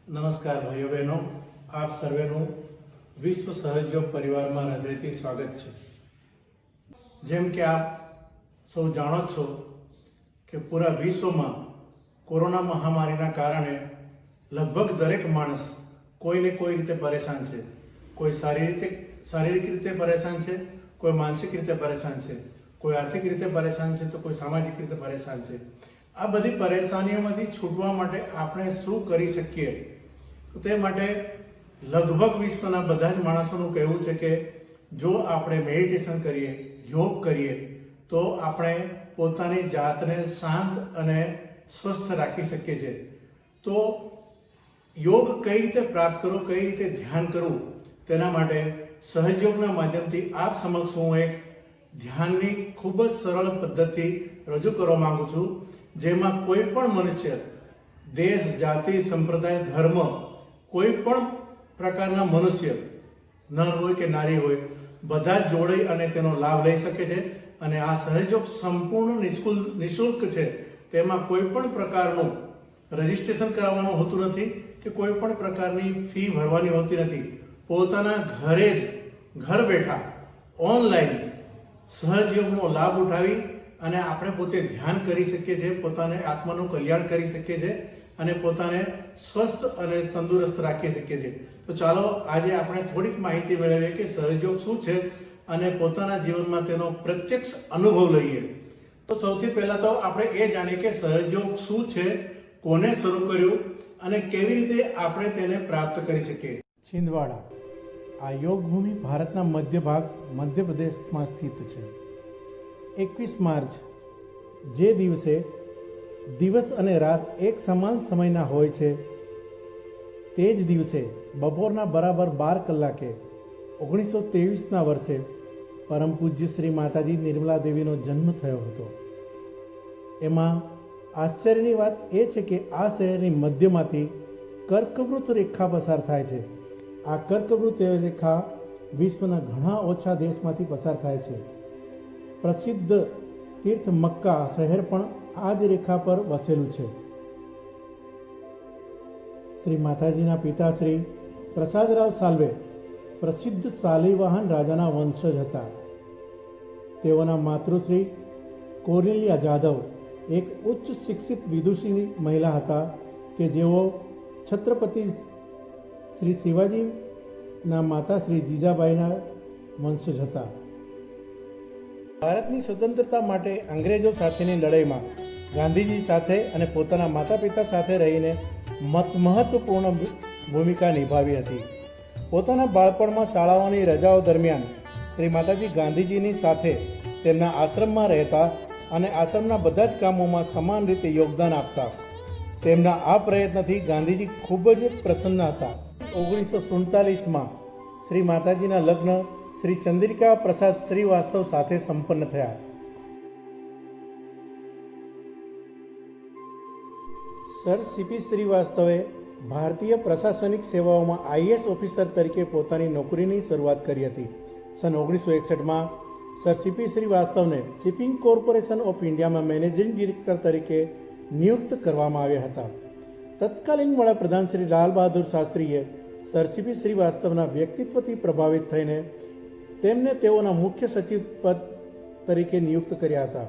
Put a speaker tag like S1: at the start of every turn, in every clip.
S1: નમસ્કાર ભાઈઓ બહેનો, આપ સર્વેનું વિશ્વ સહયોગ પરિવારમાં હૃદયથી સ્વાગત છે। જેમ કે આપ સૌ જાણો છો કે પૂરા વિશ્વમાં કોરોના મહામારીના કારણે લગભગ દરેક માણસ કોઈને કોઈ રીતે પરેશાન છે। કોઈ શારીરિક રીતે પરેશાન છે, કોઈ માનસિક રીતે પરેશાન છે, કોઈ આર્થિક રીતે પરેશાન છે, તો કોઈ સામાજિક રીતે પરેશાન છે। આ બધી પરેશાનીઓમાંથી છૂટવા માટે આપણે શું કરી શકીએ? તો તે માટે લગભગ વિશ્વના બધા જ માણસોનું કહેવું છે કે જો આપણે મેડિટેશન કરીએ, યોગ કરીએ, તો આપણે પોતાની જાતને શાંત અને સ્વસ્થ રાખી શકીએ છીએ। તો યોગ કઈ રીતે પ્રાપ્ત કરવો, કઈ રીતે ધ્યાન કરવું, તેના માટે સહયોગના માધ્યમથી આપ સમક્ષ હું એક ધ્યાનની ખૂબ જ સરળ પદ્ધતિ રજૂ કરવા માંગુ છું, જેમાં કોઈ પણ મનુષ્ય દેશ, જાતિ, સંપ્રદાય, ધર્મ, કોઈ પણ પ્રકારના મનુષ્ય, નર હોય કે નારી હોય, બધા જ જોડાઈ અને તેનો લાભ લઈ શકે છે। અને આ સહયોગ સંપૂર્ણ નિઃશુલ્ક છે। તેમાં કોઈ પણ પ્રકારનું રજિસ્ટ્રેશન કરાવવાનું હોતું નથી કે કોઈ પણ પ્રકારની ફી ભરવાની હોતી નથી। પોતાના ઘરે જ ઘર બેઠા ઓનલાઈન સહયોગનો લાભ ઉઠાવી અને આપણે પોતે ધ્યાન કરી શકીએ છીએ, પોતાને આત્માનું કલ્યાણ કરી શકીએ છીએ અને પોતાને સ્વસ્થ અને તંદુરસ્ત રાખી શકીએ છીએ। તો ચાલો આજે આપણે થોડીક માહિતી મેળવીએ કે સહયોગ શું છે અને પોતાના જીવનમાં તેનો પ્રત્યક્ષ અનુભવ લઈએ। તો સૌથી પહેલા તો આપણે એ જાણીએ કે સહયોગ શું છે, કોને શરૂ કર્યું અને કેવી રીતે આપણે તેને પ્રાપ્ત કરી શકીએ। छिंदवाड़ा આ યોગ ભૂમિ ભારતના મધ્ય ભાગ મધ્યપ્રદેશમાં સ્થિત છે। 21 માર્ચ જે દિવસે દિવસ અને રાત એક સમાન સમયના હોય છે, તે જ દિવસે બપોરના બરાબર 12 કલાકે 1923ના વર્ષે પરમ પૂજ્ય શ્રી માતાજી નિર્મલા દેવીનો જન્મ થયો હતો। એમાં આશ્ચર્યની વાત એ છે કે આ શહેરની મધ્યમાંથી કર્કવૃત રેખા પસાર થાય છે। આ કર્કવૃત રેખા વિશ્વના ઘણા ઓછા દેશમાંથી પસાર થાય છે। પ્રસિદ્ધ તીર્થ મક્કા શહેર પણ આ જ રેખા પર વસેલું છે। શ્રી માતાજીના પિતા શ્રી પ્રસાદરાવ સાલ્વે પ્રસિદ્ધ શાલિવાહન રાજાના વંશજ હતા। તેઓના માતૃશ્રી કોર્નેલિયા જાધવ એક ઉચ્ચ શિક્ષિત વિદુષી મહિલા હતા કે જેઓ છત્રપતિ શ્રી શિવાજીના માતા શ્રી જીજાબાઈના વંશજ હતા। ભારતની સ્વતંત્રતા માટે અંગ્રેજો સાથેની લડાઈમાં ગાંધીજી સાથે અને પોતાના માતા પિતા સાથે રહીને મહત્વપૂર્ણ ભૂમિકા નિભાવી હતી। પોતાના બાળપણમાં શાળાઓની રજાઓ દરમિયાન શ્રી માતાજી ગાંધીજીની સાથે તેમના આશ્રમમાં રહેતા અને આશ્રમના બધા જ કામોમાં સમાન રીતે યોગદાન આપતા। તેમના આ પ્રયત્નથી ગાંધીજી ખૂબ જ પ્રસન્ન હતા। 1947માં શ્રી માતાજીના લગ્ન શ્રી ચંદ્રિકા પ્રસાદ શ્રીવાસ્તવ સાથે સંપન્ન થયા। સર સીપી શ્રીવાસ્તવે ભારતીય પ્રશાસનિક સેવાઓમાં આઈએએસ ઓફિસર તરીકે પોતાની નોકરીની શરૂઆત કરી હતી। સન 1961માં સર સીપી શ્રીવાસ્તવને શિપિંગ કોર્પોરેશન ઓફ ઇન્ડિયામાં મેનેજિંગ ડિરેક્ટર તરીકે નિયુક્ત કરવામાં આવ્યા હતા। તત્કાલીન વડાપ્રધાન શ્રી લાલ બહાદુર શાસ્ત્રીએ સર સીપી શ્રીવાસ્તવના વ્યક્તિત્વથી પ્રભાવિત થઈને તેમને તેઓના મુખ્ય સચિવ પદ તરીકે નિયુક્ત કર્યા હતા।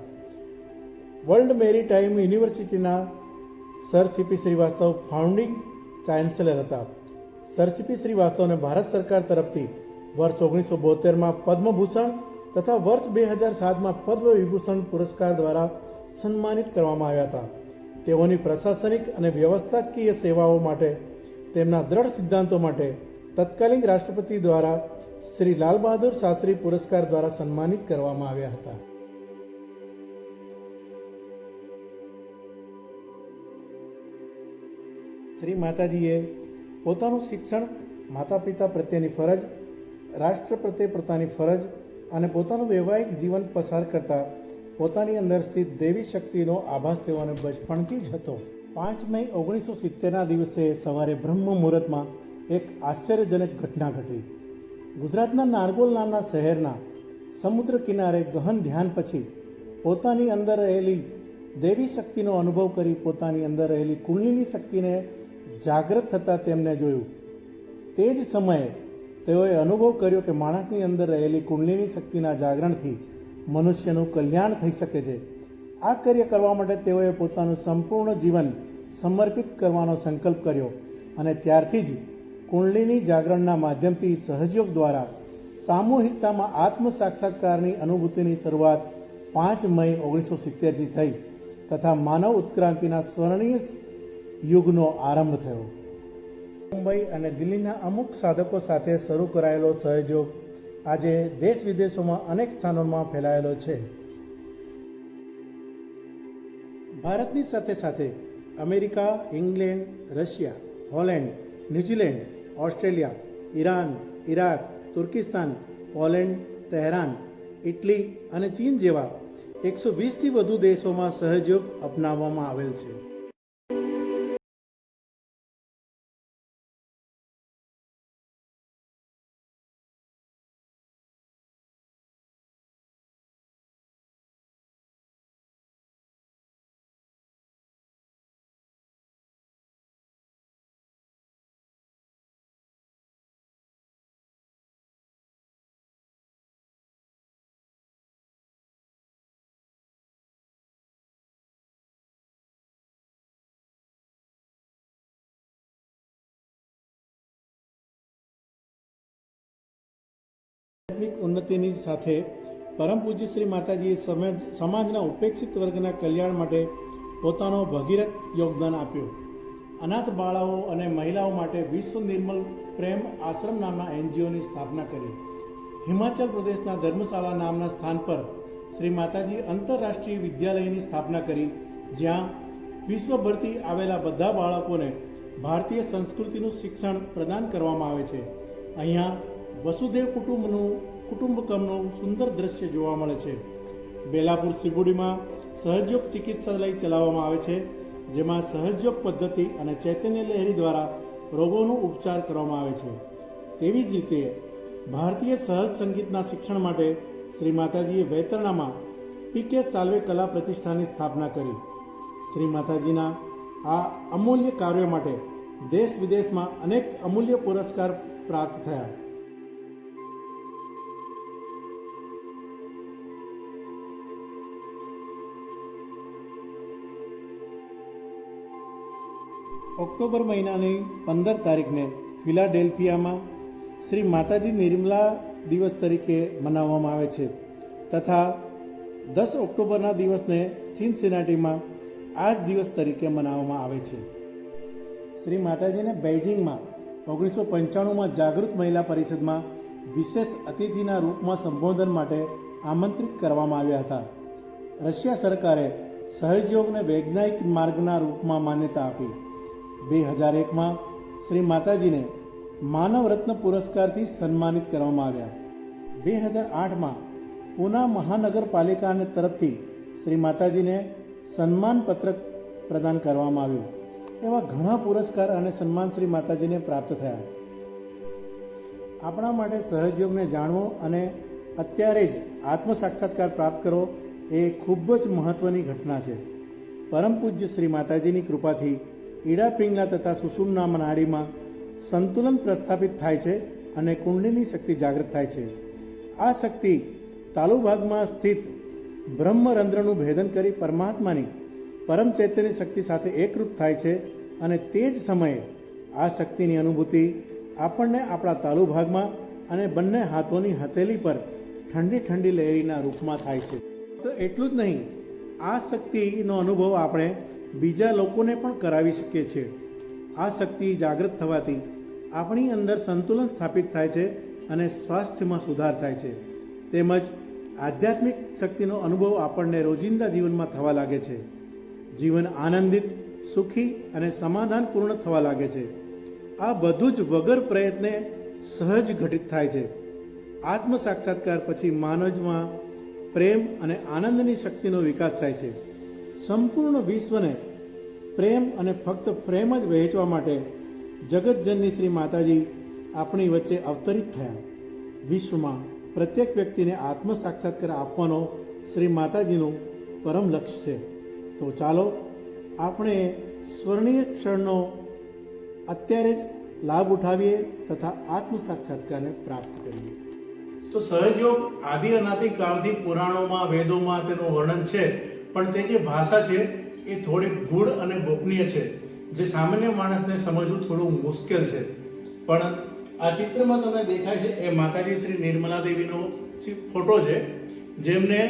S1: વર્લ્ડ મેરીટાઈમ યુનિવર્સિટીના sir CP Srivastava founding chancellor હતા। સર સીપી શ્રીવાસ્તવને ભારત સરકાર તરફથી વર્ષ 1972માં પદ્મભૂષણ તથા વર્ષ 2007માં પદ્મ વિભૂષણ પુરસ્કાર દ્વારા સન્માનિત કરવામાં આવ્યા હતા। તેઓની પ્રશાસનિક અને વ્યવસ્થાકીય સેવાઓ માટે તેમના દ્રઢ સિદ્ધાંતો માટે તત્કાલીન રાષ્ટ્રપતિ દ્વારા શ્રી લાલ બહાદુર શાસ્ત્રી પુરસ્કાર દ્વારા સન્માનિત કરવામાં આવ્યા હતા। શ્રી માતાજીએ પોતાનું શિક્ષણ, માતા પિતા પ્રત્યેની ફરજ, રાષ્ટ્ર પ્રત્યે પોતાની ફરજ અને પોતાનું વૈવાહિક જીવન પસાર કરતા પોતાની અંદર સ્થિત દેવી શક્તિનો આભાસ તેઓને બચપણથી જ હતો। 5 મે 1970ના દિવસે સવારે બ્રહ્મ મુહૂર્તમાં એક આશ્ચર્યજનક ઘટના ઘટી। ગુજરાતના નારગોલ નામના શહેરના સમુદ્ર કિનારે ગહન ધ્યાન પછી પોતાની અંદર રહેલી દેવી શક્તિનો અનુભવ કરી પોતાની અંદર રહેલી કુંડલિની શક્તિને જાગૃત થતાં તેમને જોયું. તે જ સમયે તેઓએ અનુભવ કર્યો કે માણસની અંદર રહેલી કુંડલીની શક્તિના જાગરણથી મનુષ્યનું કલ્યાણ થઈ શકે છે. આ કાર્ય કરવા માટે તેઓએ પોતાનું સંપૂર્ણ જીવન સમર્પિત કરવાનો સંકલ્પ કર્યો અને ત્યારથી જ કુંડલીની જાગરણના માધ્યમથી સહયોગ દ્વારા સામૂહિકતામાં આત્મ સાક્ષાત્કારની અનુભૂતિની શરૂઆત 5 મઈ 1970થી થઈ તથા માનવ ઉત્ક્રાંતિના સ્મરણીય યુગનો આરંભ થયો. મુંબઈ અને દિલ્હીના અમુક સાધકો સાથે શરૂ કરાયેલો સહયોગ આજે દેશ વિદેશોમાં અનેક સ્થાનોમાં ફેલાયેલો છે. ભારતની સાથે સાથે America, England, Russia, Holland, New Zealand, Australia, Iran, Iraq, Turkistan, Poland, Tehran, Italy અને ચીન જેવા 120થી વધુ દેશોમાં સહયોગ અપનાવવામાં આવેલ છે. આધ્યાત્મિક ઉન્નતિની સાથે પરમ પૂજ્ય શ્રી માતાજીએ સમાજના ઉપેક્ષિત વર્ગના કલ્યાણ માટે પોતાનો ભગીરથ યોગદાન આપ્યું. અનાથ બાળાઓ અને મહિલાઓ માટે વિશ્વ નિર્મલ પ્રેમ આશ્રમ નામના એનજીઓની સ્થાપના કરી. હિમાચલ પ્રદેશના ધર્મશાળા નામના સ્થાન પર શ્રી માતાજી આંતરરાષ્ટ્રીય વિદ્યાલયની સ્થાપના કરી, જ્યાં વિશ્વભરથી આવેલા બધા બાળકોને ભારતીય સંસ્કૃતિનું શિક્ષણ પ્રદાન કરવામાં આવે છે. અહીંયા વસુદેવ કુટુંબકમનું સુંદર દ્રશ્ય જોવા મળે છે. બેલાપુર ત્રિપુડીમાં સહયોગ ચિકિત્સાલય ચલાવવામાં આવે છે, જેમાં સહયોગ પદ્ધતિ અને ચૈતન્ય લહેરી દ્વારા રોગોનો ઉપચાર કરવામાં આવે છે. તેવી જ રીતે ભારતીય સહજ સંગીતના શિક્ષણ માટે શ્રી માતાજીએ વૈતરણામાં પી.કે. સાલ્વે કલા પ્રતિષ્ઠાનની સ્થાપના કરી. શ્રી માતાજીના આ અમૂલ્ય કાર્યો માટે દેશ વિદેશમાં અનેક અમૂલ્ય પુરસ્કાર પ્રાપ્ત થયા. ઓક્ટોબર મહિનાની 15 તારીખને ફિલાડેલ્ફિયામાં શ્રી માતાજી નિર્મલા દિવસ તરીકે મનાવવામાં આવે છે તથા 10 ઓક્ટોબરના દિવસને સિનસિનાટીમાં આ જ દિવસ તરીકે મનાવવામાં આવે છે. શ્રી માતાજીને બેઇજિંગમાં 1995માં જાગૃત મહિલા પરિષદમાં વિશેષ અતિથિના રૂપમાં સંબોધન માટે આમંત્રિત કરવામાં આવ્યા હતા. રશિયા સરકારે સહયોગને વૈજ્ઞાનિક માર્ગના રૂપમાં માન્યતા આપી. 2001માં શ્રી માતાજીને માનવ રત્ન પુરસ્કારથી સન્માનિત કરવામાં આવ્યા. 2008માં પૂના મહાનગરપાલિકાને તરફથી શ્રી માતાજીને સન્માન પત્રક પ્રદાન કરવામાં આવ્યું. એવા ઘણા પુરસ્કાર અને સન્માન શ્રી માતાજીને પ્રાપ્ત થયા. આપણા માટે સહયોગને જાણવો અને અત્યારે જ આત્મ સાક્ષાત્કાર પ્રાપ્ત કરવો એ ખૂબ જ મહત્ત્વની ઘટના છે. પરમ પૂજ્ય શ્રી માતાજીની કૃપાથી ઈડા પિંગલા તથા સુષુમ્ના નાડીમાં સંતુલન પ્રસ્થાપિત થાય છે અને કુંડલીની શક્તિ જાગૃત થાય છે. આ શક્તિ તાલુ ભાગમાં સ્થિત બ્રહ્મરંધ્રનું ભેદન કરી પરમાત્માની પરમ ચૈતન્ય શક્તિ સાથે એકરૂપ થાય છે અને તે જ સમયે આ શક્તિની અનુભૂતિ આપણને આપણા તાલુ ભાગમાં અને બંને હાથોની હથેલી પર ઠંડી ઠંડી લહેરીના રૂપમાં થાય છે. તો એટલું જ નહીં, આ શક્તિનો અનુભવ આપણે બીજા લોકોને પણ કરાવી શકીએ છીએ. આ શક્તિ જાગૃત થવાથી આપણી અંદર સંતુલન સ્થાપિત થાય છે અને સ્વાસ્થ્યમાં સુધાર થાય છે. તેમજ આધ્યાત્મિક શક્તિનો અનુભવ આપણને રોજિંદા જીવનમાં થવા લાગે છે. જીવન આનંદિત, સુખી અને સમાધાનપૂર્ણ થવા લાગે છે. આ બધું જ વગર પ્રયત્ને સહજ ઘટિત થાય છે. આત્મ સાક્ષાત્કાર પછી માનવમાં પ્રેમ અને આનંદની શક્તિનો વિકાસ થાય છે. સંપૂર્ણ વિશ્વને પ્રેમ અને ફક્ત પ્રેમ જ વહેંચવા માટે જગતજનની શ્રી માતાજી આપણી વચ્ચે અવતરિત થયા. વિશ્વમાં પ્રત્યેક વ્યક્તિને આત્મ સાક્ષાત્કાર આપવાનો શ્રી માતાજીનું પરમ લક્ષ્ય છે. તો ચાલો આપણે સ્વર્ણિય ક્ષણનો અત્યારે જ લાભ ઉઠાવીએ તથા આત્મ સાક્ષાત્કારને પ્રાપ્ત કરીએ. તો સહજયોગ આદિ અનાદિ કાળથી પુરાણોમાં વેદોમાં તેનું વર્ણન છે, પણ તે જે ભાષા છે એ થોડી ગૂઢ અને ગોપનીય છે, જે સામાન્ય માણસને સમજવું થોડું મુશ્કેલ છે. પણ આ ચિત્રમાં તમને દેખાય છે એ માતાજી શ્રી નિર્મલા દેવીનો ફોટો છે, જેમને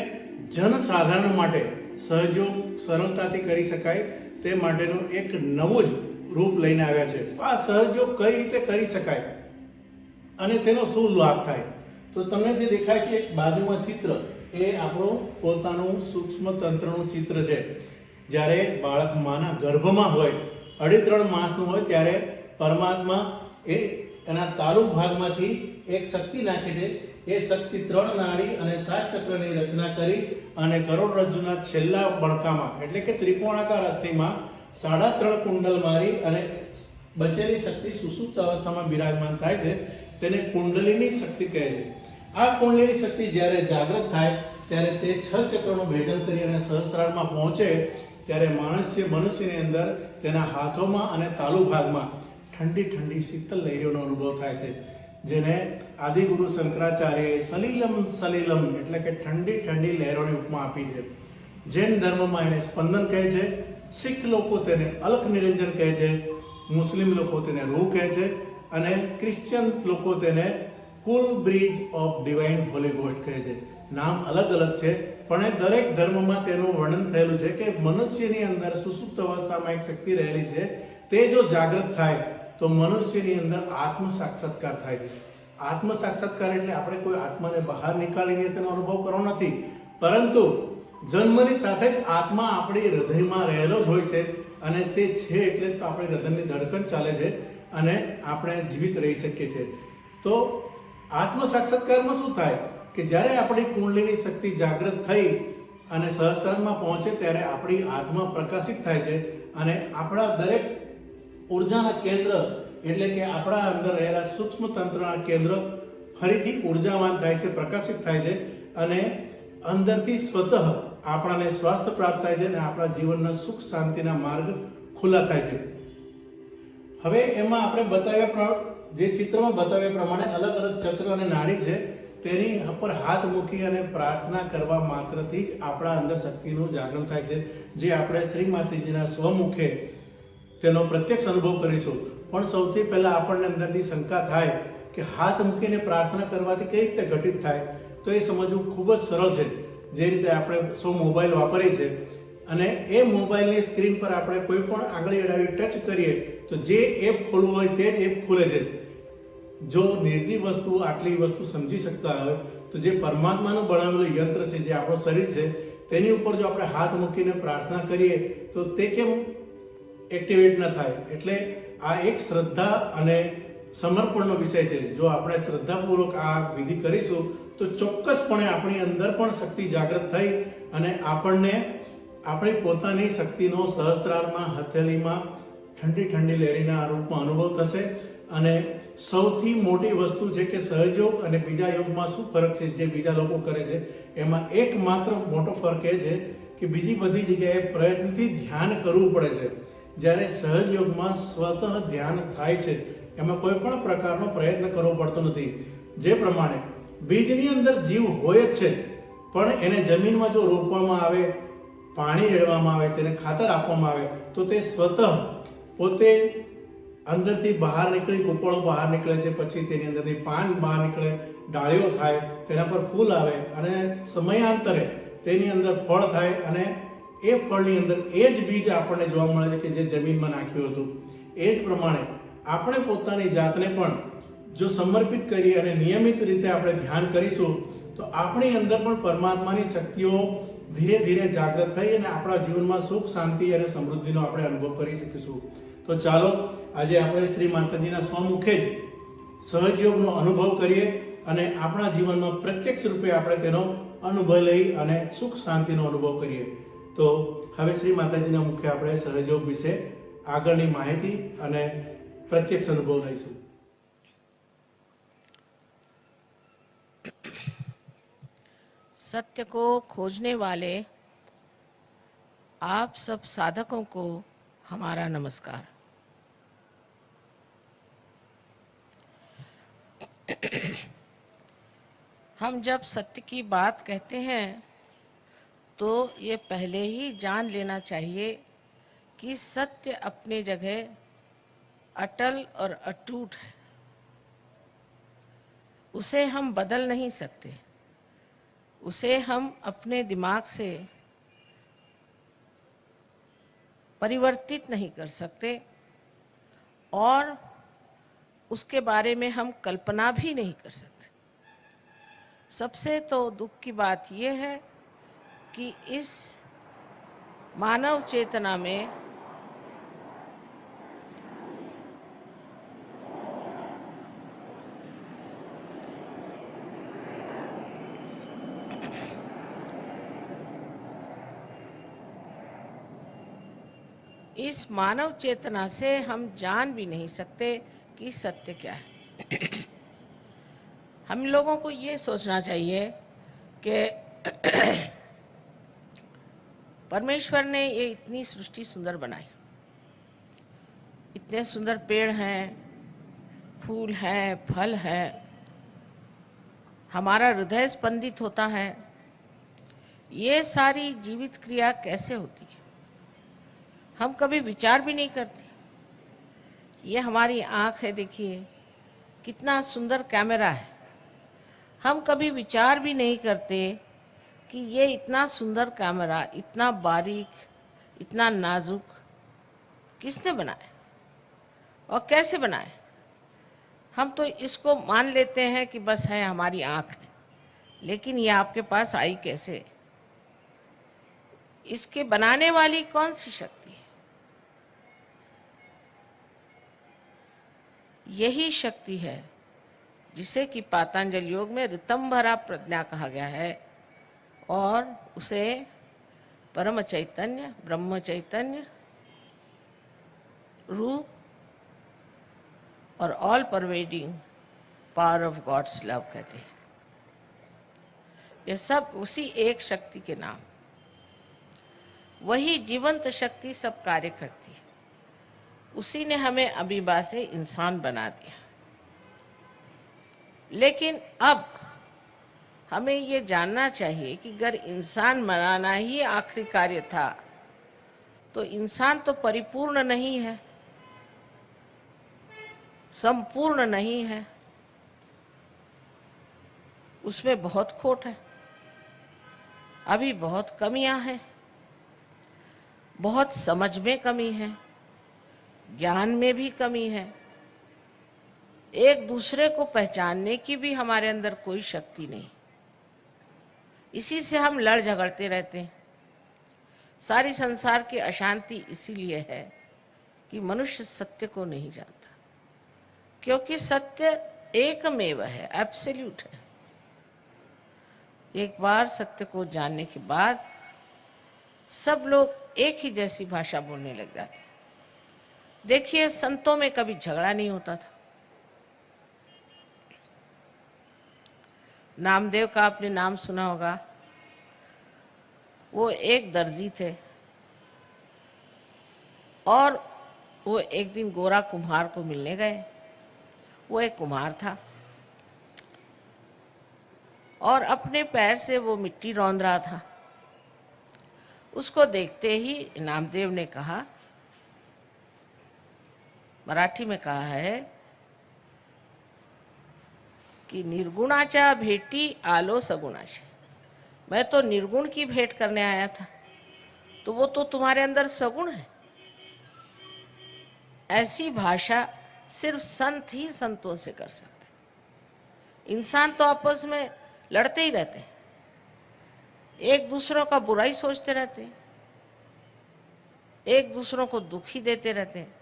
S1: જનસાધારણ માટે સહયોગ સરળતાથી કરી શકાય તે માટેનું એક નવું જ રૂપ લઈને આવ્યા છે. આ સહયોગ કઈ રીતે કરી શકાય અને તેનો શું લાભ થાય? તો તમને જે દેખાય છે એક બાજુમાં ચિત્ર, એ આપણું પોતાનું સૂક્ષ્મ તંત્રનું ચિત્ર છે. જ્યારે બાળક માના ગર્ભમાં હોય, 2.5 માસનું હોય, ત્યારે પરમાત્મા એના તાલુ ભાગમાંથી એક શક્તિ નાખે છે. એ શક્તિ 3 નાડી અને 7 ચક્રની રચના કરી અને કરોડરજ્જુના છેલ્લા બણકામાં એટલે કે ત્રિકોણાકાર અસ્થિમાં 3.5 કુંડલ મારી અને બચેલી શક્તિ સુષુપ્ત અવસ્થામાં બિરાજમાન થાય છે. તેને કુંડલિની શક્તિ કહે છે. આ કુંડલિની શક્તિ જ્યારે જાગૃત થાય ત્યારે તે 6 ચક્રનું ભેદન કરી અને સહસ્ત્રારમાં પહોંચે ત્યારે મનુષ્યની અંદર તેના હાથોમાં અને તાલુ ભાગમાં ઠંડી ઠંડી શીતલ લહેરીઓનો અનુભવ થાય છે, જેને આદિગુરુ શંકરાચાર્યએ સલીલમ સલીલમ એટલે કે ઠંડી ઠંડી લહેરોની ઉપમા આપી છે. જૈન ધર્મમાં એને સ્પંદન કહે છે, શીખ લોકો તેને અલખ નિરંજન કહે છે, મુસ્લિમ લોકો તેને રૂહ કહે છે અને ક્રિશ્ચિયન લોકો તેને કુલ bridge of divine holy ghost કહે છે. નામ અલગ અલગ છે, પણ એ દરેક ધર્મમાં તેનું વર્ણન થયેલું છે કે મનુષ્યની અંદર સુસુપ્ત અવસ્થામાં એક શક્તિ રહેલી છે. તે જો જાગૃત થાય તો મનુષ્યની અંદર આત્મ સાક્ષાત્કાર થાય છે. આત્મ સાક્ષાત્કાર એટલે આપણે કોઈ આત્માને બહાર નીકાળીને તેનો અનુભવ કરવો નથી, પરંતુ જન્મની સાથે જ આત્મા આપણી હૃદયમાં રહેલો જ હોય છે અને તે છે એટલે તો આપણી હૃદયની ધડકન ચાલે છે અને આપણે જીવિત રહી શકીએ છીએ. તો આત્મ સાક્ષાત્કારમાં શું થાય કે જ્યારે આપણી કુંડલીની શક્તિ જાગૃત થઈ અને સહસ્ત્રારમાં પહોંચે ત્યારે આપણી આત્મા પ્રકાશિત થાય છે અને આપણા દરેક ઉર્જાના કેન્દ્ર એટલે કે આપણા અંદર રહેલા સૂક્ષ્મ તંત્રના કેન્દ્ર ફરીથી ઉર્જાવાન થાય છે, પ્રકાશિત થાય છે અને અંદરથી સ્વતઃ આપણાને સ્વાસ્થ્ય પ્રાપ્ત થાય છે અને આપણા જીવનના સુખ શાંતિના માર્ગ ખુલ્લા થાય છે. હવે એમાં આપણે બતાવ્યા જે ચિત્રમાં બતાવ્યા પ્રમાણે અલગ અલગ ચક્ર અને નાડી છે, તેની ઉપર હાથ મૂકી અને પ્રાર્થના કરવા માત્રથી જ આપણા અંદર શક્તિનું જાગરણ થાય છે, જે આપણે શ્રી માતાજીના સ્વમુખે તેનો પ્રત્યક્ષ અનુભવ કરીશું. પણ સૌથી પહેલા આપણને અંદરથી શંકા થાય કે હાથ મૂકીને પ્રાર્થના કરવાથી કઈ રીતે ઘટિત થાય, તો એ સમજવું ખૂબ જ સરળ છે. જે રીતે આપણે સૌ મોબાઈલ વાપરીએ છીએ અને એ મોબાઈલની સ્ક્રીન પર આપણે કોઈ પણ આંગળી અડાવી ટચ કરીએ તો જે એપ ખોલવું હોય તે જ એપ ખુલે છે. જો નિર્જીવ વસ્તુ આટલી વસ્તુ સમજી શકતા હોય તો જે પરમાત્માનું બનાવેલું યંત્ર છે, જે આપણું શરીર છે, તેની ઉપર જો આપણે હાથ મૂકીને પ્રાર્થના કરીએ તો તે કેમ એક્ટિવેટ ન થાય? એટલે આ એક શ્રદ્ધા અને સમર્પણનો વિષય છે. જો આપણે શ્રદ્ધાપૂર્વક આ વિધિ કરીશું તો ચોક્કસપણે આપણી અંદર પણ શક્તિ જાગૃત થઈ અને આપણને આપણી પોતાની શક્તિનો સહસ્ત્રારમાં હથેળીમાં ઠંડી ઠંડી લહેરીના રૂપમાં અનુભવ થશે. અને સૌથી મોટી વસ્તુ છે કે સહયોગ અને બીજા યોગમાં શું ફરક છે જે બીજા લોકો કરે છે, એમાં એકમાત્ર મોટો ફરક એ છે કે બીજી બધી જગ્યાએ પ્રયત્નથી ધ્યાન કરવું પડે છે, જ્યારે સહયોગમાં સ્વતઃ ધ્યાન થાય છે. એમાં કોઈ પણ પ્રકારનો પ્રયત્ન કરવો પડતો નથી. જે પ્રમાણે બીજની અંદર જીવ હોય જ છે, પણ એને જમીનમાં જો રોપવામાં આવે, પાણી રેડવામાં આવે, તેને ખાતર આપવામાં આવે તો તે સ્વતઃ પોતે અંદરથી બહાર નીકળી, કુપળો બહાર નીકળે છે, પછી તેની અંદરથી પાન બહાર નીકળે, ડાળીઓ થાય, તેના પર ફૂલ આવે અને સમયાંતરે તેની અંદર ફળ થાય અને એ ફળની અંદર એ જ બીજ આપણને જોવા મળે છે કે જે જમીનમાં નાખ્યું હતું. એ જ પ્રમાણે આપણે પોતાની જાતને પણ જો સમર્પિત કરી અને નિયમિત રીતે આપણે ધ્યાન કરીશું તો આપણી અંદર પણ પરમાત્માની શક્તિઓ ધીરે ધીરે જાગૃત થઈ અને આપણા જીવનમાં સુખ, શાંતિ અને સમૃદ્ધિનો આપણે અનુભવ કરી શકીશું. તો ચાલો આજે આપણે શ્રી માતાજીના સ્વમુખે જ સહજયોગનો અનુભવ કરીએ અને આપણા જીવનમાં પ્રત્યક્ષ રૂપે આપણે તેનો અનુભવ લઈ અને સુખ શાંતિનો અનુભવ કરીએ. તો હવે શ્રી માતાજીના મુખે આપણે સહયોગ વિશે આગળની માહિતી અને प्रत्यक्ष अनुभव लईशु।
S2: सत्य को खोजने वाले आप सब साधकों को हमारा नमस्कार। हम जब सत्य की बात कहते हैं तो ये पहले ही जान लेना चाहिए कि सत्य अपनी जगह अटल और अटूट है। उसे हम बदल नहीं सकते, उसे हम अपने दिमाग से परिवर्तित नहीं कर सकते और उसके बारे में हम कल्पना भी नहीं कर सकते। सबसे तो दुख की बात यह है कि इस मानव चेतना में इस मानव चेतना से हम जान भी नहीं सकते कि सत्य क्या है। हम लोगों को ये सोचना चाहिए कि परमेश्वर ने ये इतनी सृष्टि सुंदर बनाई, इतने सुंदर पेड़ हैं, फूल हैं, फल हैं, हमारा हृदय स्पंदित होता है। ये सारी जीवित क्रिया कैसे होती है हम कभी विचार भी नहीं करते। ये हमारी आँख है, देखिए कितना सुंदर कैमरा है। हम कभी विचार भी नहीं करते कि ये इतना सुंदर कैमरा, इतना बारीक, इतना नाजुक किसने बनाया और कैसे बनाया। हम तो इसको मान लेते हैं कि बस है, हमारी आँख है, लेकिन ये आपके पास आई कैसे? इसके बनाने वाली कौन सी शक्ति है? यही शक्ति है जिसे कि पातंजल योग में ऋतंभरा प्रज्ञा कहा गया है और उसे परम चैतन्य, ब्रह्म चैतन्य, रूह और all pervading power of God's love कहते हैं। ये सब उसी एक शक्ति के नाम, वही जीवंत शक्ति सब कार्य करती है। उसी ने हमें अमीबा से इंसान बना दिया। लेकिन अब हमें ये जानना चाहिए कि अगर इंसान बनाना ही आखिरी कार्य था तो इंसान तो परिपूर्ण नहीं है, संपूर्ण नहीं है, उसमें बहुत खोट है, अभी बहुत कमियां हैं, बहुत समझ में कमी है, ज्ञान में भी कमी है, एक दूसरे को पहचानने की भी हमारे अंदर कोई शक्ति नहीं। इसी से हम लड़ झगड़ते रहते हैं। सारी संसार की अशांति इसीलिए है कि मनुष्य सत्य को नहीं जानता, क्योंकि सत्य एकमेव है, एब्सोल्यूट है। एक बार सत्य को जानने के बाद सब लोग एक ही जैसी भाषा बोलने लग जाते। देखिए, संतों में कभी झगड़ा नहीं होता था। नामदेव का आपने नाम सुना होगा। वो एक दर्जी थे और वो एक दिन गोरा कुम्हार को मिलने गए। वो एक कुम्हार था और अपने पैर से वो मिट्टी रौंद रहा था। उसको देखते ही नामदेव ने कहा, मराठी में कहा है कि निर्गुणाच्या भेटी आलो सगुणाशी। मैं तो निर्गुण की भेंट करने आया था, तो वो तो तुम्हारे अंदर सगुण है। ऐसी भाषा सिर्फ संत ही संतों से कर सकते। इंसान तो आपस में लड़ते ही रहते हैं, एक दूसरों का बुराई सोचते रहते हैं, एक दूसरों को दुखी देते रहते हैं।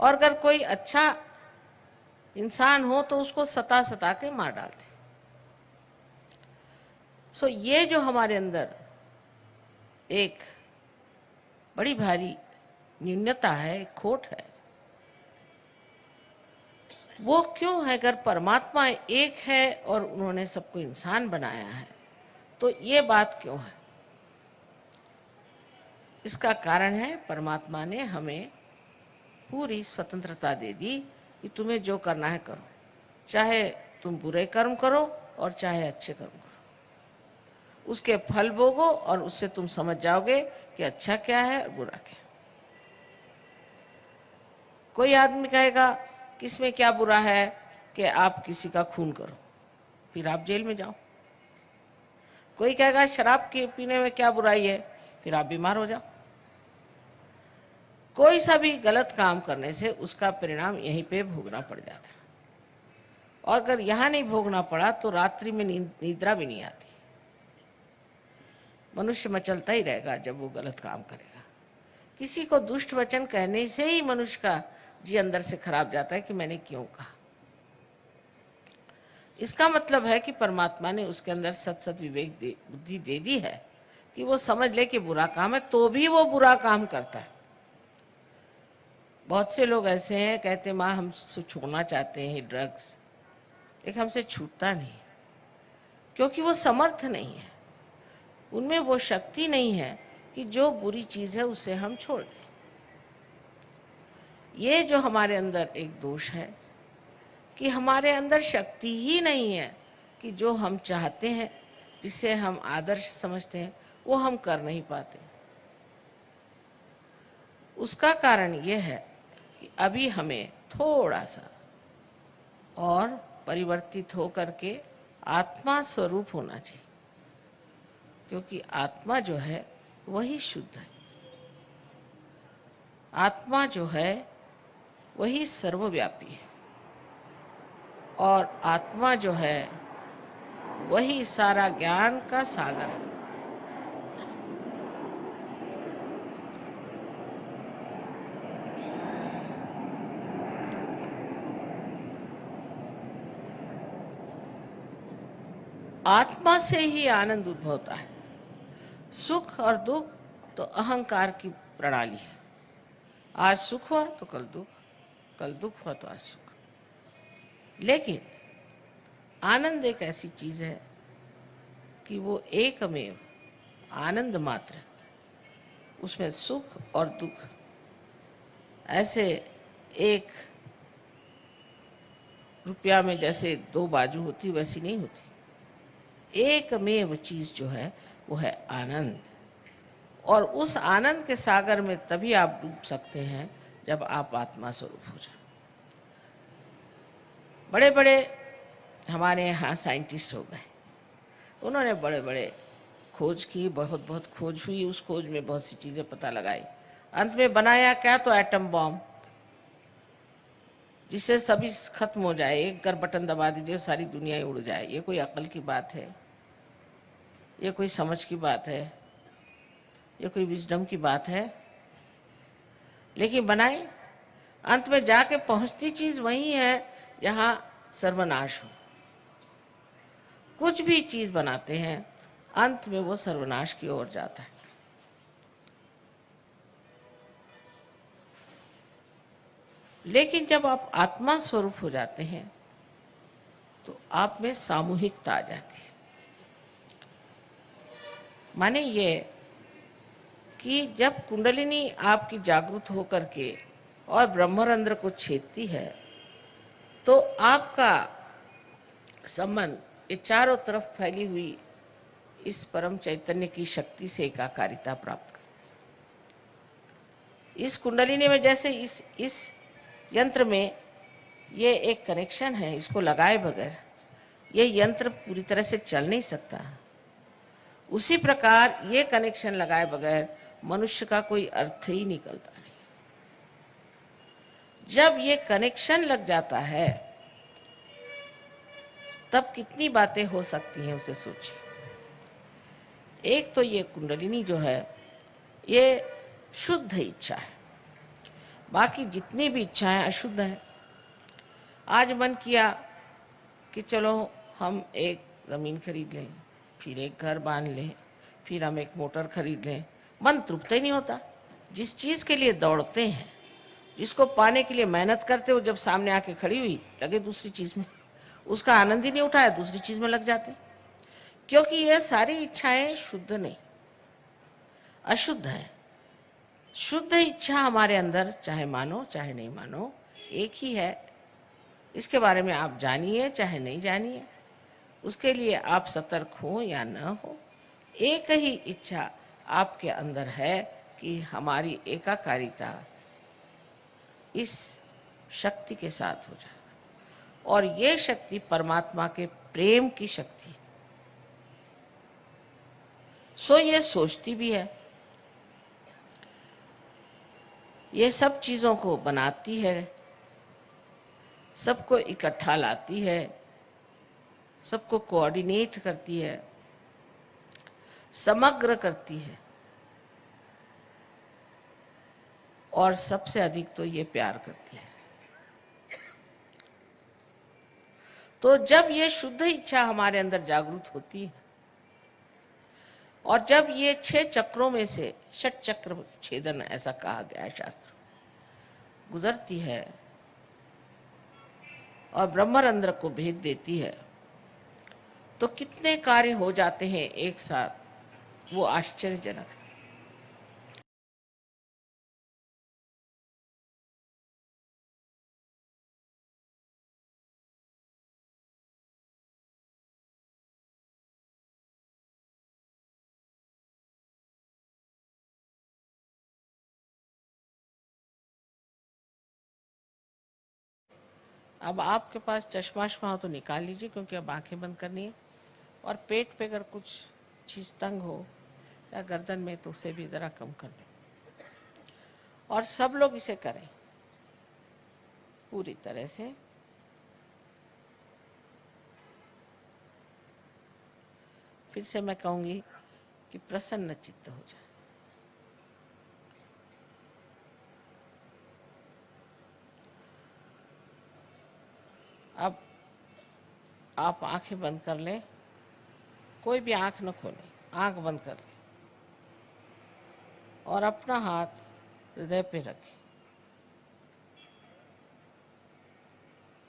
S2: और अगर कोई अच्छा इंसान हो तो उसको सता सता के मार डालते। सो ये जो हमारे अंदर एक बड़ी भारी न्यूनता है, खोट है, वो क्यों है? अगर परमात्मा एक है और उन्होंने सबको इंसान बनाया है तो ये बात क्यों है? इसका कारण है परमात्मा ने हमें पूरी स्वतंत्रता दे दी कि तुम्हें जो करना है करो। चाहे तुम बुरे कर्म करो और चाहे अच्छे कर्म करो, उसके फल भोगो और उससे तुम समझ जाओगे कि अच्छा क्या है और बुरा क्या है। कोई आदमी कहेगा कि इसमें क्या बुरा है कि आप किसी का खून करो, फिर आप जेल में जाओ। कोई कहेगा शराब के पीने में क्या बुराई है, फिर आप बीमार हो जाओ। कोई सा भी गलत काम करने से उसका परिणाम यहीं पे भोगना पड़ जाता है, और अगर यहाँ नहीं भोगना पड़ा तो रात्रि में निद्रा भी नहीं आती। मनुष्य मचलता ही रहेगा जब वो गलत काम करेगा। किसी को दुष्ट वचन कहने से ही मनुष्य का जी अंदर से खराब जाता है कि मैंने क्यों कहा। इसका मतलब है कि परमात्मा ने उसके अंदर सत विवेक बुद्धि दे दी है कि वो समझ ले कि बुरा काम है, तो भी वो बुरा काम करता है। बहुत से लोग ऐसे हैं, कहते हैं माँ हम छोड़ना चाहते हैं ड्रग्स, लेकिन हमसे छूटता नहीं, क्योंकि वो समर्थ नहीं है, उनमें वो शक्ति नहीं है कि जो बुरी चीज़ है उसे हम छोड़ दें। ये जो हमारे अंदर एक दोष है कि हमारे अंदर शक्ति ही नहीं है कि जो हम चाहते हैं, जिसे हम आदर्श समझते हैं, वो हम कर नहीं पाते। उसका कारण ये है कि अभी हमें थोड़ा सा और परिवर्तित होकर के आत्मा स्वरूप होना चाहिए, क्योंकि आत्मा जो है वही शुद्ध है। आत्मा जो है वही सर्वव्यापी है, और आत्मा जो है वही सारा ज्ञान का सागर है। आत्मा से ही आनंद उद्भव होता है। सुख और दुख तो अहंकार की प्रणाली है। आज सुख हुआ तो कल दुख, कल दुख हुआ तो आज सुख। लेकिन आनंद एक ऐसी चीज है कि वो एकमेव आनंद मात्र है, उसमें सुख और दुख ऐसे एक रुपया में जैसे दो बाजू होती वैसी नहीं होती। एकमेव चीज जो है वो है आनंद, और उस आनंद के सागर में तभी आप डूब सकते हैं जब आप आत्मा स्वरूप हो जाए। बड़े बड़े हमारे यहाँ साइंटिस्ट हो गए, उन्होंने बड़े बड़े खोज की, बहुत बहुत खोज हुई, उस खोज में बहुत सी चीज़ें पता लगाई। अंत में बनाया क्या, तो एटम बॉम्ब, जिससे सभी खत्म हो जाए। एक कर बटन दबा दीजिए सारी दुनिया ही उड़ जाए। ये कोई अकल की बात है? ये कोई समझ की बात है? ये कोई विजडम की बात है? लेकिन बनाए, अंत में जाके पहुंचती चीज वही है जहां सर्वनाश हो। कुछ भी चीज बनाते हैं अंत में वो सर्वनाश की ओर जाता है। लेकिन जब आप आत्मा स्वरूप हो जाते हैं तो आप में सामूहिकता आ जाती है। माने ये कि जब कुंडलिनी आपकी जागृत होकर के और ब्रह्मरंध्र को छेदती है तो आपका संबंध ये चारों तरफ फैली हुई इस परम चैतन्य की शक्ति से एकाकारिता प्राप्त करती है। इस कुंडलिनी में जैसे इस यंत्र में ये एक कनेक्शन है, इसको लगाए बगैर ये यंत्र पूरी तरह से चल नहीं सकता। उसी प्रकार ये कनेक्शन लगाए बगैर मनुष्य का कोई अर्थ ही निकलता नहीं। जब ये कनेक्शन लग जाता है तब कितनी बातें हो सकती हैं, उसे सोचिए। एक तो ये कुंडलिनी जो है ये शुद्ध इच्छा है, बाकी जितनी भी इच्छाएं अशुद्ध हैं। आज मन किया कि चलो हम एक ज़मीन खरीद लें, फिर एक घर बांध लें, फिर हम एक मोटर खरीद लें, मन तृप्त ही नहीं होता। जिस चीज़ के लिए दौड़ते हैं, जिसको पाने के लिए मेहनत करते हो, जब सामने आके खड़ी हुई लगे दूसरी चीज़ में, उसका आनंद ही नहीं उठाया, दूसरी चीज़ में लग जाते। क्योंकि ये सारी इच्छाएं शुद्ध नहीं, अशुद्ध है। शुद्ध इच्छा हमारे अंदर, चाहे मानो चाहे नहीं मानो, एक ही है इसके बारे में आप जानिए चाहे नहीं जानिए, उसके लिए आप सतर्क हो या न हो, एक ही इच्छा आपके अंदर है कि हमारी एकाकारिता इस शक्ति के साथ हो जाए। और ये शक्ति परमात्मा के प्रेम की शक्ति, सो ये सोचती भी है, ये सब चीज़ों को बनाती है, सबको इकट्ठा लाती है, सबको कोऑर्डिनेट करती है, समग्र करती है, और सबसे अधिक तो ये प्यार करती है। तो जब ये शुद्ध इच्छा हमारे अंदर जागृत होती है और जब ये 6 चक्रों में से षट चक्र छेदन ऐसा कहा गया है शास्त्र, गुजरती है और ब्रह्मरंध्र को भेद देती है, तो कितने कार्य हो जाते हैं एक साथ, वो आश्चर्यजनक है। अब आपके पास चश्मा वश्मा हो तो निकाल लीजिए, क्योंकि अब आंखें बंद करनी है। और पेट पे अगर कुछ चीज़ तंग हो या गर्दन में तो उसे भी ज़रा कम कर लें। और सब लोग इसे करें पूरी तरह से। फिर से मैं कहूँगी कि प्रसन्न चित्त हो जाए। अब आप आंखें बंद कर लें, कोई भी आंख न खोलें, आंख बंद कर लें और अपना हाथ हृदय पे रखें।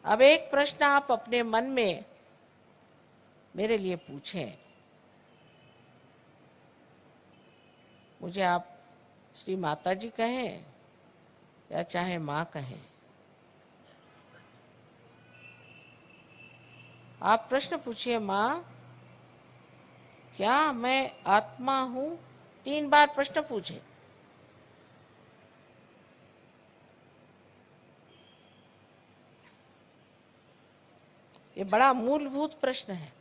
S2: अब एक प्रश्न आप अपने मन में मेरे लिए पूछें। मुझे आप श्री माता जी कहें या चाहे माँ कहें, आप प्रश्न पूछिए, माँ क्या मैं आत्मा हूँ? 3 बार प्रश्न पूछे। ये बड़ा मूलभूत प्रश्न है।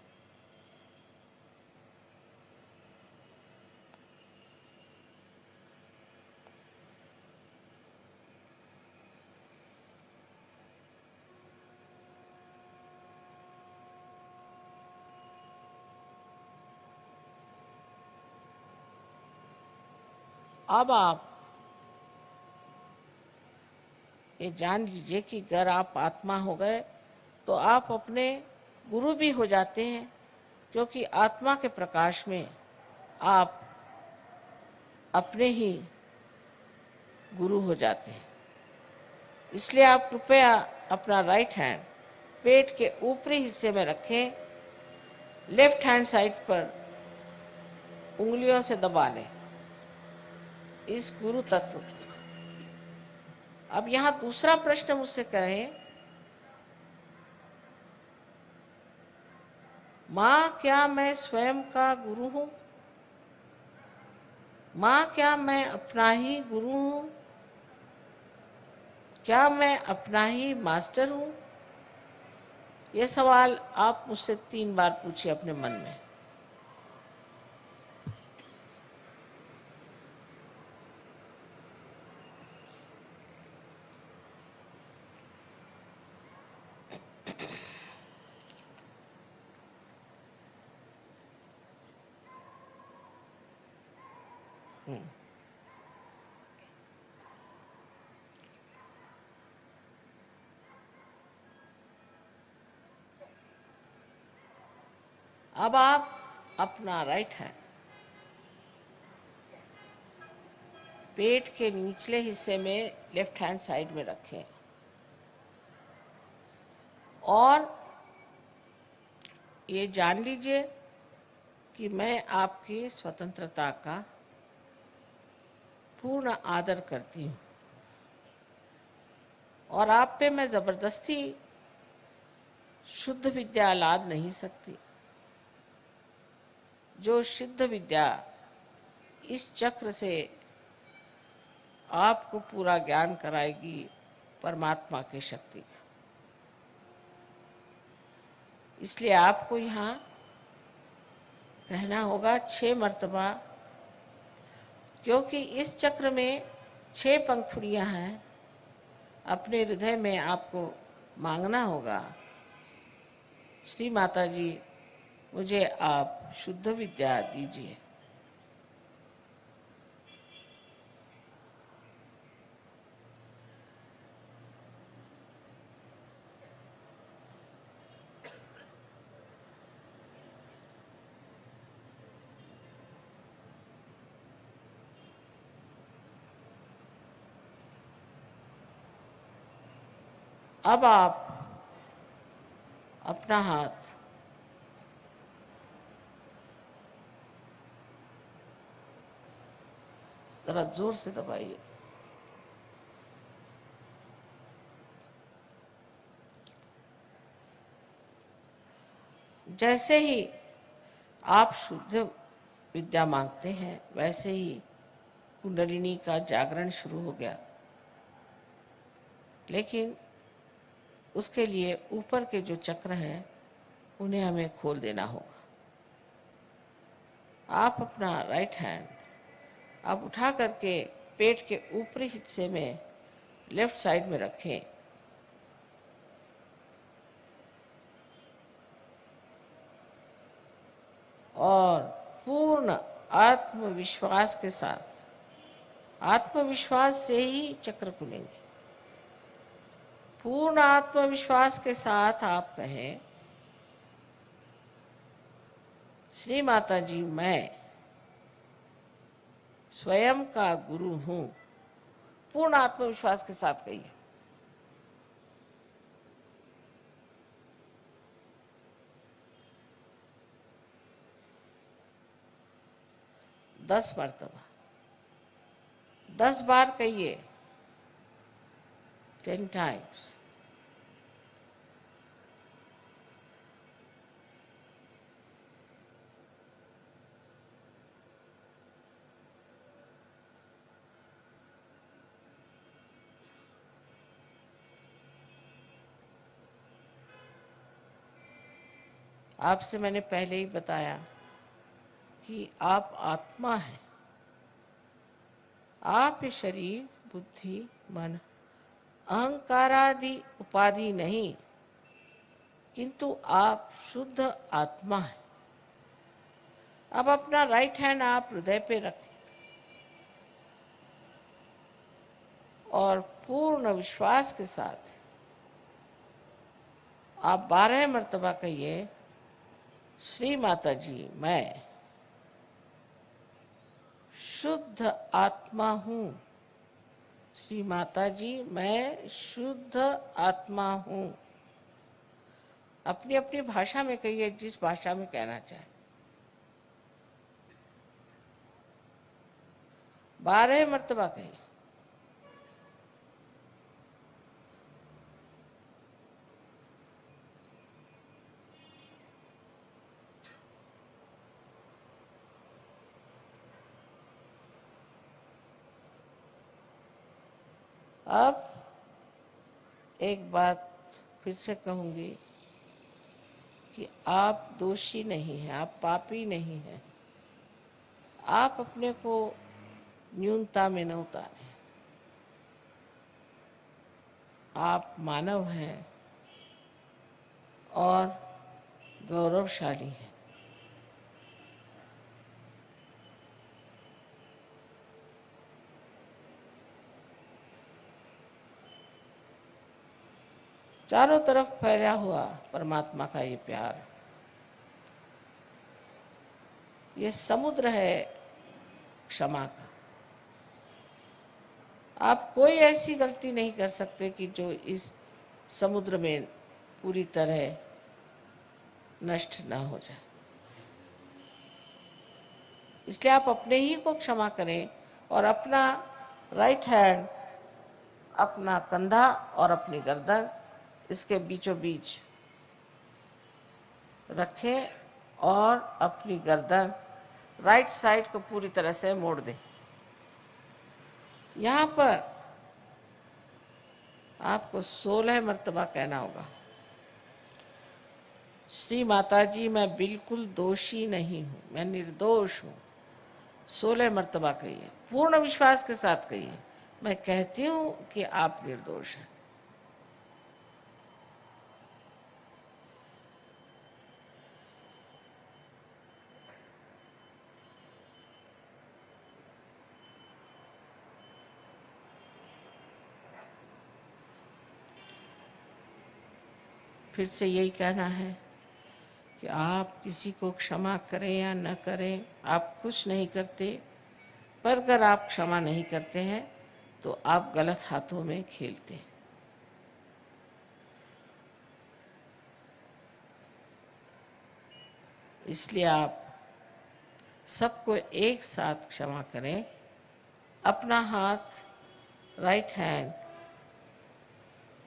S2: अब आप ये जान लीजिए कि अगर आप आत्मा हो गए तो आप अपने गुरु भी हो जाते हैं, क्योंकि आत्मा के प्रकाश में आप अपने ही गुरु हो जाते हैं। इसलिए आप कृपया अपना राइट हैंड पेट के ऊपरी हिस्से में रखें, लेफ्ट हैंड साइड पर उंगलियों से दबा लें इस गुरु तत्व को। अब यहाँ दूसरा प्रश्न मुझसे करें, माँ क्या मैं स्वयं का गुरु हूँ? माँ क्या मैं अपना ही गुरु हूँ? क्या मैं अपना ही मास्टर हूँ? ये सवाल आप मुझसे 3 बार पूछिए अपने मन में। अब आप अपना राइट हैंड पेट के निचले हिस्से में लेफ्ट हैंड साइड में रखें और ये जान लीजिए कि मैं आपकी स्वतंत्रता का पूर्ण आदर करती हूँ और आप पे मैं ज़बरदस्ती शुद्ध विद्या लाद नहीं सकती। जो सिद्ध विद्या इस चक्र से आपको पूरा ज्ञान कराएगी परमात्मा की शक्ति का। इसलिए आपको यहाँ कहना होगा 6 मर्तबा, क्योंकि इस चक्र में 6 पंखुड़ियाँ हैं। अपने हृदय में आपको मांगना होगा, श्री माता जी मुझे आप शुद्ध विद्या दीजिए। अब आप अपना हाथ जरा जोर से दबाइए। जैसे ही आप शुद्ध विद्या मांगते हैं, वैसे ही कुंडलिनी का जागरण शुरू हो गया। लेकिन उसके लिए ऊपर के जो चक्र हैं उन्हें हमें खोल देना होगा। आप अपना राइट हैंड आप उठा करके पेट के ऊपरी हिस्से में लेफ्ट साइड में रखें और पूर्ण आत्मविश्वास के साथ, आत्मविश्वास से ही चक्र खुलेंगे। पूर्ण आत्मविश्वास के साथ आप कहें, श्री माता जी मैं स्वयं का गुरु हूं। पूर्ण आत्मविश्वास के साथ कहिए। दस मर्तबा, 10 बार कहिए, 10 times। आपसे मैंने पहले ही बताया कि आप आत्मा हैं। आप ये शरीर, बुद्धि, मन, अहंकारादि उपाधि नहीं, किंतु आप शुद्ध आत्मा हैं। अब अपना राइट हैंड आप हृदय पे रखें और पूर्ण विश्वास के साथ आप 12 मर्तबा कहिए, श्री माता जी मैं शुद्ध आत्मा हूँ। श्री माता जी मैं शुद्ध आत्मा हूँ। अपनी अपनी भाषा में कहिए, जिस भाषा में कहना चाहे। 12 मर्तबा कहिए। अब एक बात फिर से कहूंगी कि आप दोषी नहीं हैं, आप पापी नहीं हैं। आप अपने को न्यूनता में न उतारें। आप मानव हैं और गौरवशाली हैं। चारों तरफ फैला हुआ परमात्मा का ये प्यार, ये समुद्र है क्षमा का। आप कोई ऐसी गलती नहीं कर सकते कि जो इस समुद्र में पूरी तरह नष्ट ना हो जाए। इसलिए आप अपने ही को क्षमा करें और अपना राइट हैंड, अपना कंधा और अपनी गर्दन, इसके बीचों बीच रखें और अपनी गर्दन राइट साइड को पूरी तरह से मोड़ दें। यहाँ पर आपको 16 मर्तबा कहना होगा, श्री माता जी मैं बिल्कुल दोषी नहीं हूँ, मैं निर्दोष हूँ। 16 मर्तबा कहिए, पूर्ण विश्वास के साथ कहिए, मैं कहती हूँ कि आप निर्दोष हैं। फिर से यही कहना है कि आप किसी को क्षमा करें या न करें, आप कुछ नहीं करते, पर अगर आप क्षमा नहीं करते हैं तो आप गलत हाथों में खेलते हैं। इसलिए आप सबको एक साथ क्षमा करें। अपना हाथ, राइट हैंड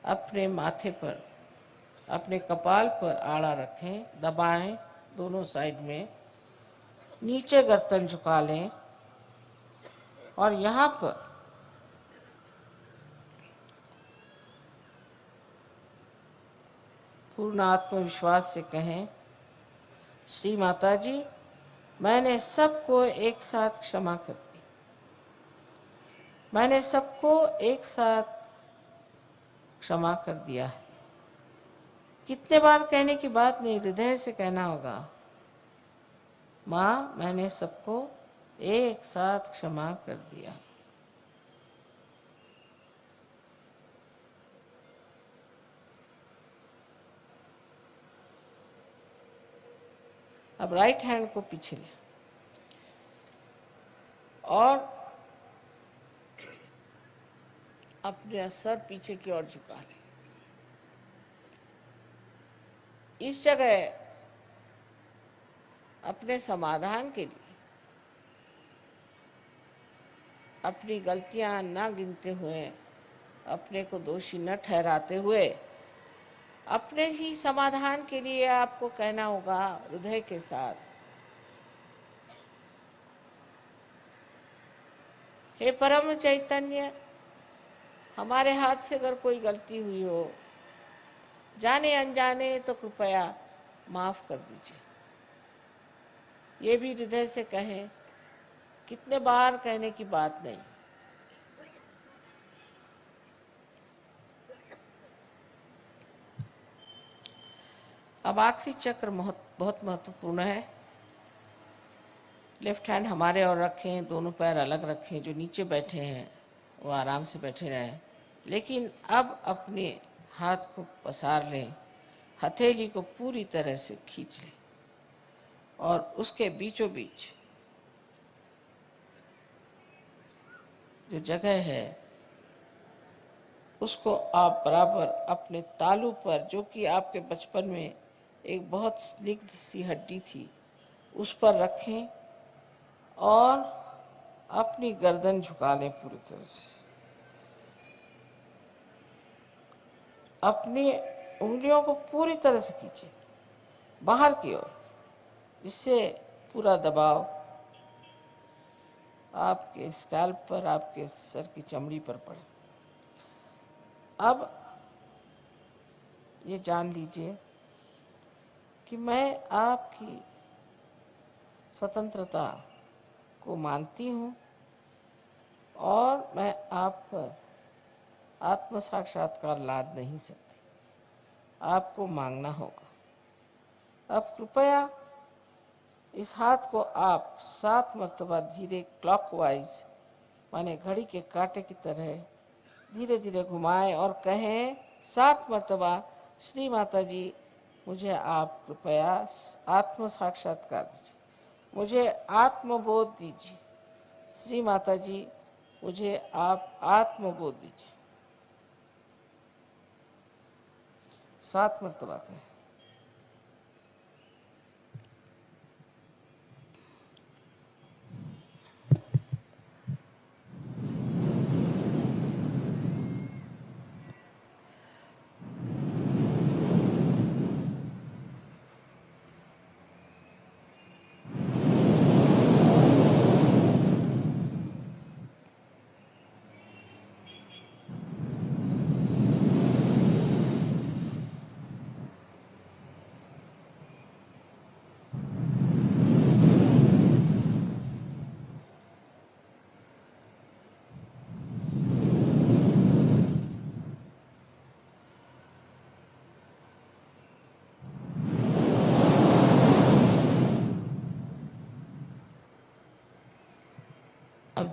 S2: अपने माथे पर, अपने कपाल पर आड़ा रखें, दबाएं दोनों साइड में, नीचे गर्दन झुका लें और यहाँ पर पूर्ण आत्मविश्वास से कहें, श्री माता जी मैंने सबको एक साथ क्षमा कर दी, मैंने सबको एक साथ क्षमा कर दिया है। कितने बार कहने की बात नहीं, हृदय से कहना होगा, माँ मैंने सबको एक साथ क्षमा कर दिया। अब राइट हैंड को पीछे ले और अपने सर पीछे की ओर झुका ले। इस जगह अपने समाधान के लिए, अपनी गलतियां न गिनते हुए, अपने को दोषी न ठहराते हुए, अपने ही समाधान के लिए आपको कहना होगा हृदय के साथ, हे परम चैतन्य, हमारे हाथ से अगर कोई गलती हुई हो, जाने अनजाने, तो कृपया माफ कर दीजिए। ये भी हृदय से कहें, कितने बार कहने की बात नहीं। अब आखिरी चक्र बहुत महत्वपूर्ण है। लेफ्ट हैंड हमारे और रखें, दोनों पैर अलग रखें, जो नीचे बैठे हैं वो आराम से बैठे रहें। लेकिन अब अपने हाथ को पसार लें, हथेली को पूरी तरह से खींच लें और उसके बीचों बीच जो जगह है उसको आप बराबर अपने तालू पर, जो कि आपके बचपन में एक बहुत स्निग्ध सी हड्डी थी, उस पर रखें और अपनी गर्दन झुका लें पूरी तरह से। अपनी उंगलियों को पूरी तरह से खींचें बाहर की ओर, जिससे पूरा दबाव आपके स्कैल्प पर, आपके सर की चमड़ी पर पड़े। अब ये जान लीजिए कि मैं आपकी स्वतंत्रता को मानती हूँ और मैं आप पर आत्म साक्षात्कार लाद नहीं सकती, आपको मांगना होगा। अब कृपया इस हाथ को आप 7 मर्तबा धीरे क्लॉकवाइज, माने घड़ी के कांटे की तरह धीरे धीरे घुमाएं और कहें 7 मर्तबा, श्री माता जी मुझे आप कृपया आत्म साक्षात्कार दीजिए, मुझे आत्मबोध दीजिए, श्री माता जी मुझे आप आत्मबोध दीजिए। 7 मर्तबा कहें।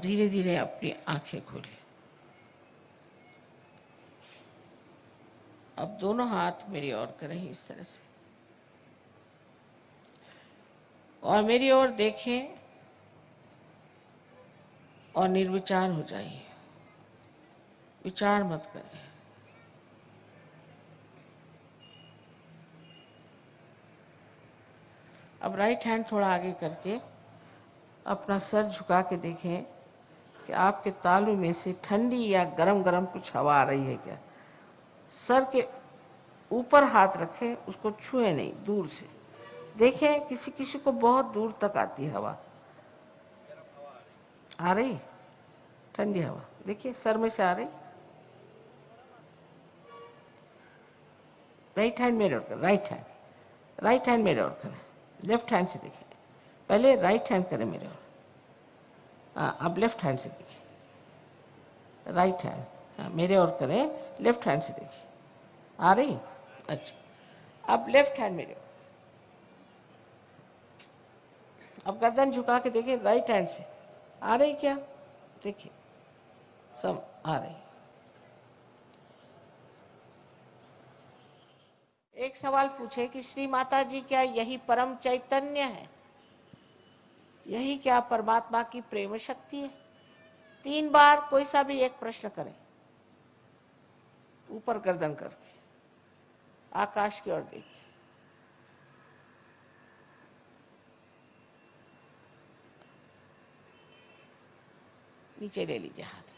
S2: धीरे धीरे अपनी आंखें खोली। अब दोनों हाथ मेरी ओर करें इस तरह से और मेरी ओर देखें और निर्विचार हो जाइए, विचार मत करें। अब राइट हैंड थोड़ा आगे करके अपना सर झुका के देखें कि आपके तालू में से ठंडी या गरम गरम कुछ हवा आ रही है क्या। सर के ऊपर हाथ रखें, उसको छुए नहीं, दूर से देखें। किसी किसी को बहुत दूर तक आती है हवा, आ रही ठंडी हवा, देखिए सर में से आ रही। राइट हैंड मेरे ओर करें, राइट हैंड मेरे ओर करें, लेफ्ट हैंड से देखिए। पहले राइट हैंड करें मेरे ओर, हाँ अब लेफ्ट हैंड से देखिए। राइट हैंड, हाँ मेरे ओर करें, लेफ्ट हैंड से देखिए, आ रही। अच्छा अब लेफ्ट हैंड मेरे ओर, अब गर्दन झुका के देखिए राइट हैंड से आ रही क्या, देखिए सब आ रही। एक सवाल पूछे कि श्री माता जी क्या यही परम चैतन्य है, यही क्या परमात्मा की प्रेम शक्ति है। 3 बार कोई सा भी एक प्रश्न करें, ऊपर गर्दन करके आकाश की ओर देखिए। नीचे ले लीजिए हाथ,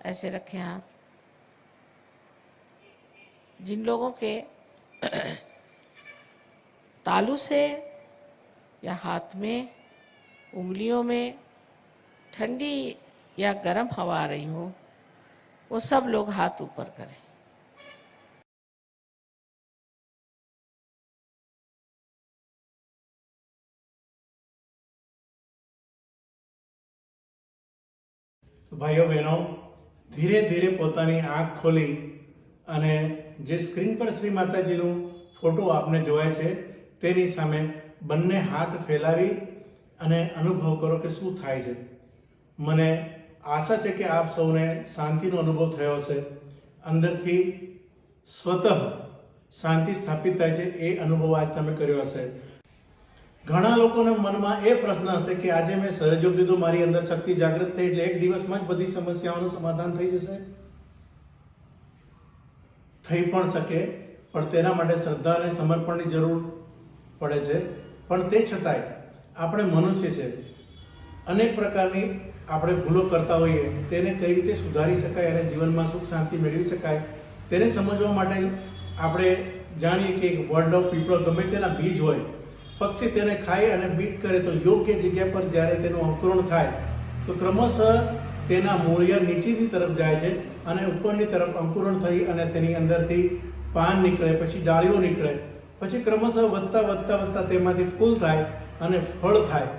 S2: ऐसे रखें हाथ। जिन लोगों के तालू से या हाथ में, उंगलियों में ठंडी या गर्म हवा आ रही हो, वो सब लोग हाथ ऊपर करें।
S1: તો ભાઈઓ બહેનો ધીરે ધીરે પોતાની આંખ ખોલી અને જે સ્ક્રીન પર શ્રી માતાજીનું ફોટો આપને જોવાય છે તેની સામે બંને હાથ ફેલાવી અને અનુભવ કરો કે શું થાય છે। મને આશા છે કે આપ સૌને શાંતિનો અનુભવ થયો હશે, અંદરથી સ્વતઃ શાંતિ સ્થાપિત થાય છે એ અનુભવ આજ તમે કર્યો હશે। ઘણા લોકોના મનમાં એ પ્રશ્ન હશે કે આજે મેં સહયોગ લીધો, મારી અંદર શક્તિ જાગૃત થઈ એટલે એક દિવસમાં જ બધી સમસ્યાઓનું સમાધાન થઈ જશે। થઈ પણ શકે, પણ તેના માટે શ્રદ્ધા અને સમર્પણની જરૂર પડે છે। પણ તે છતાંય આપણે મનુષ્ય છે, અનેક પ્રકારની આપણે ભૂલો કરતા હોઈએ, તેને કઈ રીતે સુધારી શકાય અને જીવનમાં સુખ શાંતિ મેળવી શકાય તેને સમજવા માટે આપણે જાણીએ કે એક વડ પીપળો ગમે તેના બીજ હોય, પક્ષી તેને ખાય અને બીટ કરે તો યોગ્ય જગ્યા પર જ્યારે તેનું અંકુરણ થાય તો ક્રમશઃ તેના મૂળિયા નીચેની તરફ જાય છે અને ઉપરની તરફ અંકુરણ થઈ અને તેની અંદરથી પાન નીકળે, પછી ડાળીઓ નીકળે, પછી ક્રમશઃ વધતા વધતા વધતા તેમાંથી ફૂલ થાય અને ફળ થાય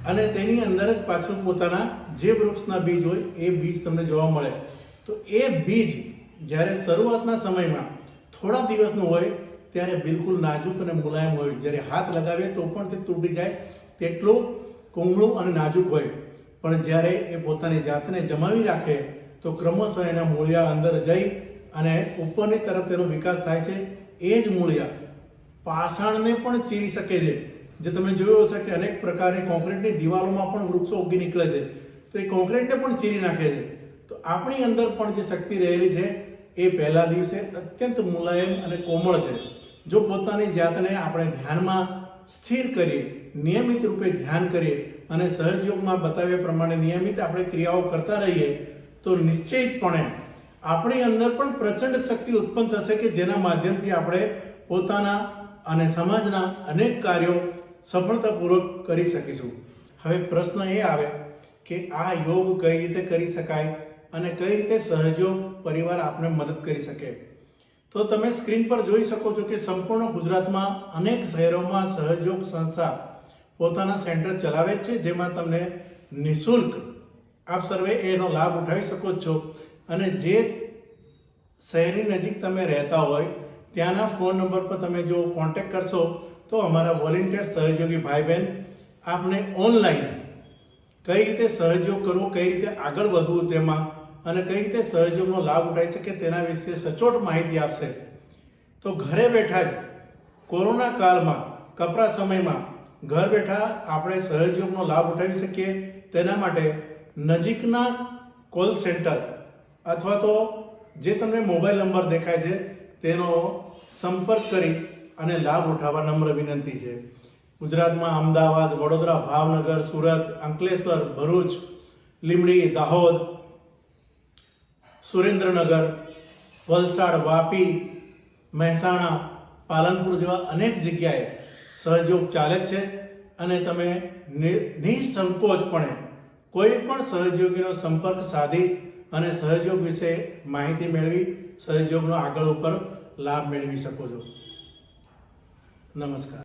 S1: અને તેની અંદર જ પાછું પોતાના જે વૃક્ષના બીજ હોય એ બીજ તમને જોવા મળે। તો એ બીજ જ્યારે શરૂઆતના સમયમાં થોડા દિવસનું હોય ત્યારે બિલકુલ નાજુક અને મુલાયમ હોય, જ્યારે હાથ લગાવે તો પણ તે તૂટી જાય તેટલું કોમળું અને નાજુક હોય। પણ જ્યારે એ પોતાની જાતને જમાવી રાખે તો ક્રમશઃ એના મૂળિયા અંદર જઈ અને ઉપરની તરફ તેનો વિકાસ થાય છે। એ જ મૂળિયા પાષાણને પણ ચીરી શકે છે। જે તમે જોયું હશે કે અનેક પ્રકારની કોન્ક્રીટની દિવાલોમાં પણ વૃક્ષો ઉગી નીકળે છે, તો એ કોન્ક્રીટને પણ ચીરી નાખે છે। તો આપણી અંદર પણ જે શક્તિ રહેલી છે એ પહેલા દિવસે અત્યંત મુલાયમ અને કોમળ છે। જો પોતાની જાતને આપણે ધ્યાનમાં સ્થિર કરીએ, નિયમિત રૂપે ધ્યાન કરીએ અને સહજયોગમાં બતાવ્યા પ્રમાણે નિયમિત આપણે ક્રિયાઓ કરતા રહીએ તો નિશ્ચિતપણે આપણી અંદર પણ પ્રચંડ શક્તિ ઉત્પન્ન થશે કે જેના માધ્યમથી આપણે પોતાના અને સમાજના અનેક કાર્યો સફળતાપૂર્વક કરી શકીશું। હવે પ્રશ્ન એ આવે કે આ યોગ કઈ રીતે કરી શકાય અને કઈ રીતે સહયોગ પરિવાર આપને મદદ કરી શકે। તો તમે સ્ક્રીન પર જોઈ શકો છો કે સંપૂર્ણ ગુજરાતમાં અનેક શહેરોમાં સહયોગ સંસ્થા પોતાના સેન્ટર ચલાવે છે, જેમાં તમને નિઃશુલ્ક આપ સર્વે એનો લાભ ઉઠાવી શકો છો। અને જે શહેરની નજીક તમે રહેતા હોય ત્યાંના ફોન નંબર પર તમે જો કોન્ટેક્ટ કરશો તો અમારા વોલેન્ટિયર સહયોગી ભાઈ બહેન આપને ઓનલાઈન કઈ રીતે સહયોગ કરવો, કઈ રીતે આગળ વધવું તેમાં અને કઈ રીતે સહયોગનો લાભ ઉઠાવી શકે તેના વિશે સચોટ માહિતી આપશે. તો ઘરે બેઠા જ કોરોના કાળમાં, કપરા સમયમાં ઘર બેઠા આપણે સહયોગનો લાભ ઉઠાવી શકીએ તેના માટે નજીકના કોલ સેન્ટર અથવા તો જે તમને મોબાઈલ નંબર દેખાય છે તેનો સંપર્ક કરી અને લાભ ઉઠાવવા નમ્ર વિનંતી છે. ગુજરાતમાં અમદાવાદ, વડોદરા, ભાવનગર, સુરત, અંકલેશ્વર, ભરૂચ, લીંબડી, દાહોદ, સુરેન્દ્રનગર, વલસાડ, વાપી, મહેસાણા, પાલનપુર જેવા અનેક જગ્યાએ સહયોગ ચાલે છે અને તમે નિસંકોચપણે કોઈ પણ સહયોગીનો સંપર્ક સાધી અને સહયોગ વિશે માહિતી મેળવી સહયોગનો આગળ ઉપર લાભ મેળવી શકો છો. નમસ્કાર.